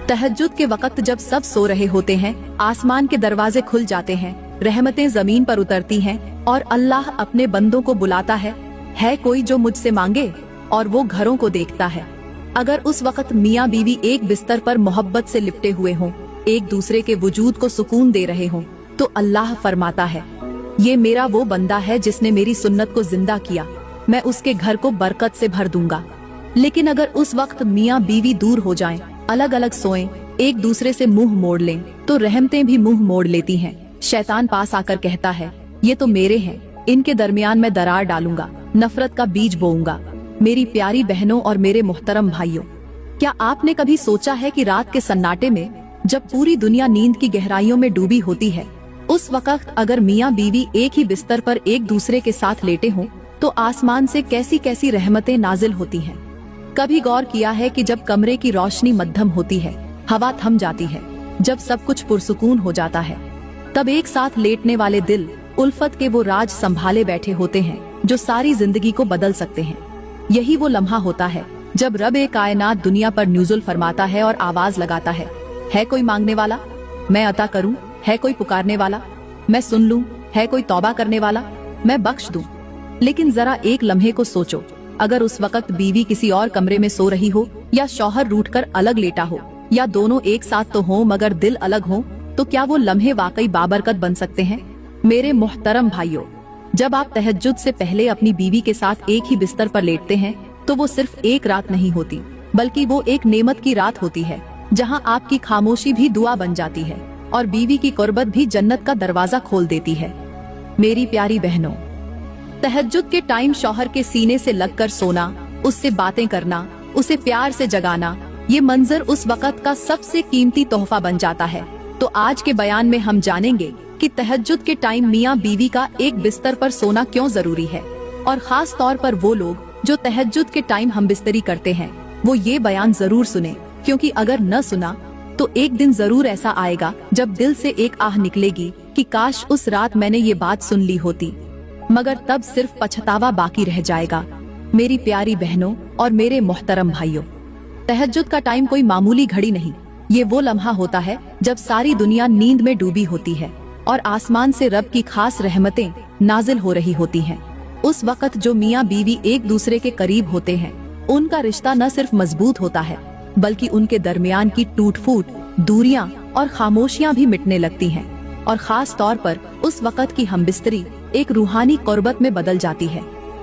तहज्जुद के वक्त जब सब सो रहे होते हैं, आसमान के दरवाजे खुल जाते हैं, रहमतें जमीन पर उतरती हैं और अल्लाह अपने बंदों को बुलाता है कोई जो मुझसे मांगे, और वो घरों को देखता है। अगर उस वक्त मियाँ बीवी एक बिस्तर पर मोहब्बत से लिपटे हुए हों, एक दूसरे के वजूद को सुकून दे रहे हों, तो अल्लाह फरमाता है, ये मेरा वो बंदा है जिसने मेरी सुन्नत को जिंदा किया, मैं उसके घर को बरकत से भर दूंगा। लेकिन अगर उस वक्त मियाँ बीवी दूर हो जाएं, अलग अलग सोएं, एक दूसरे से मुंह मोड़ लें, तो रहमतें भी मुंह मोड़ लेती हैं। शैतान पास आकर कहता है, ये तो मेरे हैं, इनके दरमियान मैं दरार डालूंगा, नफरत का बीज बोऊंगा। मेरी प्यारी बहनों और मेरे मोहतरम भाइयों, क्या आपने कभी सोचा है कि रात के सन्नाटे में जब पूरी दुनिया नींद की गहराइयों में डूबी होती है, उस वक्त अगर मियाँ बीवी एक ही बिस्तर पर एक दूसरे के साथ लेटे हों, तो आसमान से कैसी कैसी रहमतें नाजिल होती हैं। कभी गौर किया है कि जब कमरे की रोशनी मध्यम होती है, हवा थम जाती है, जब सब कुछ पुरसुकून हो जाता है, तब एक साथ लेटने वाले दिल उल्फत के वो राज संभाले बैठे होते हैं जो सारी जिंदगी को बदल सकते हैं। यही वो लम्हा होता है जब रब ए कायनात दुनिया पर नुज़ुल फरमाता है और आवाज लगाता है कोई मांगने वाला, मैं अता करूं, है कोई पुकारने वाला, मैं सुन लूं, है कोई तौबा करने वाला, मैं बख्श दूं। लेकिन जरा एक लम्हे को सोचो, अगर उस वक्त बीवी किसी और कमरे में सो रही हो, या शौहर रूठकर अलग लेटा हो, या दोनों एक साथ तो हो मगर दिल अलग हो, तो क्या वो लम्हे वाकई बाबरकत बन सकते हैं? मेरे मोहतरम भाइयों, जब आप तहज्जुद से पहले अपनी बीवी के साथ एक ही बिस्तर पर लेटते हैं, तो वो सिर्फ एक रात नहीं होती, बल्कि वो एक नेमत की रात होती है, जहां आपकी खामोशी भी दुआ बन जाती है और बीवी की कुर्बत भी जन्नत का दरवाजा खोल देती है। मेरी प्यारी बहनों, तहज्जुद के टाइम शौहर के सीने से लगकर सोना, उससे बातें करना, उसे प्यार से जगाना, ये मंजर उस वक्त का सबसे कीमती तोहफा बन जाता है। तो आज के बयान में हम जानेंगे कि तहज्जुद के टाइम मियाँ बीवी का एक बिस्तर पर सोना क्यों जरूरी है, और खास तौर पर वो लोग जो तहज्जुद के टाइम हम बिस्तरी करते हैं, वो ये बयान जरूर सुने, क्योंकि अगर न सुना तो एक दिन जरूर ऐसा आएगा जब दिल से एक आह निकलेगी कि काश उस रात मैंने ये बात सुन ली होती, मगर तब सिर्फ पछतावा बाकी रह जाएगा। मेरी प्यारी बहनों और मेरे मोहतरम भाइयों, तहज्जुद का टाइम कोई मामूली घड़ी नहीं, ये वो लम्हा होता है जब सारी दुनिया नींद में डूबी होती है और आसमान से रब की खास रहमतें नाजिल हो रही होती हैं। उस वक्त जो मियाँ बीवी एक दूसरे के करीब होते हैं, उनका रिश्ता न सिर्फ मजबूत होता है, बल्कि उनके दरमियान की टूट फूट, दूरियां और खामोशियां भी मिटने लगती हैं। और खास तौर पर उस वक्त की हमबिस्तरी एक रूहानी कुर्बत में बदल जाती है।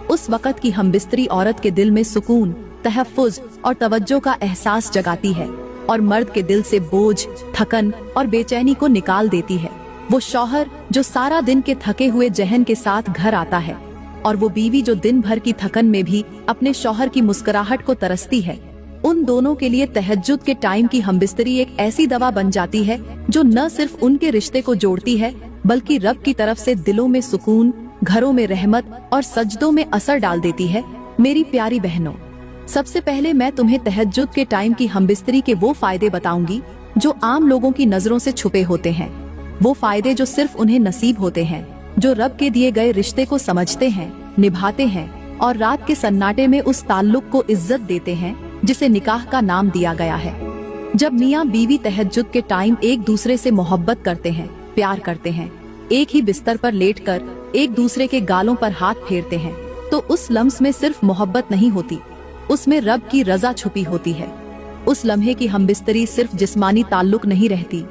उस वक्त की हमबिस्तरी औरत के दिल में सुकून, तहफ़्फ़ुज़ और तवज्जो का एहसास जगाती है और मर्द के दिल से बोझ, थकन और बेचैनी को निकाल देती है। वो शौहर जो सारा दिन के थके हुए जहन के साथ घर आता है, और वो बीवी जो दिन भर की थकन में भी अपने शौहर की मुस्कुराहट को तरसती है, उन दोनों के लिए तहज्जुद के टाइम की हमबिस्तरी एक ऐसी दवा बन जाती है जो न सिर्फ उनके रिश्ते को जोड़ती है, बल्कि रब की तरफ से दिलों में सुकून, घरों में रहमत और सजदों में असर डाल देती है। मेरी प्यारी बहनों, सबसे पहले मैं तुम्हें तहज्जुद के टाइम की हमबिस्तरी के वो फायदे बताऊंगी जो आम लोगों की नजरों से छुपे होते हैं, वो फायदे जो सिर्फ उन्हें नसीब होते हैं, जो रब के दिए गए रिश्ते को समझते हैं, निभाते हैं और रात के सन्नाटे में उस ताल्लुक को इज्जत देते हैं जिसे निकाह का नाम दिया गया है। जब मियाँ बीवी तहज्जुद के टाइम एक दूसरे से मोहब्बत करते हैं, प्यार करते हैं, एक ही बिस्तर पर लेटकर एक दूसरे के गालों पर हाथ फेरते हैं, तो उस लम्स में सिर्फ मोहब्बत नहीं होती, उसमें रब की रजा छुपी होती है। उस लम्हे की हमबिस्तरी सिर्फ जिस्मानी ताल्लुक नहीं रहती,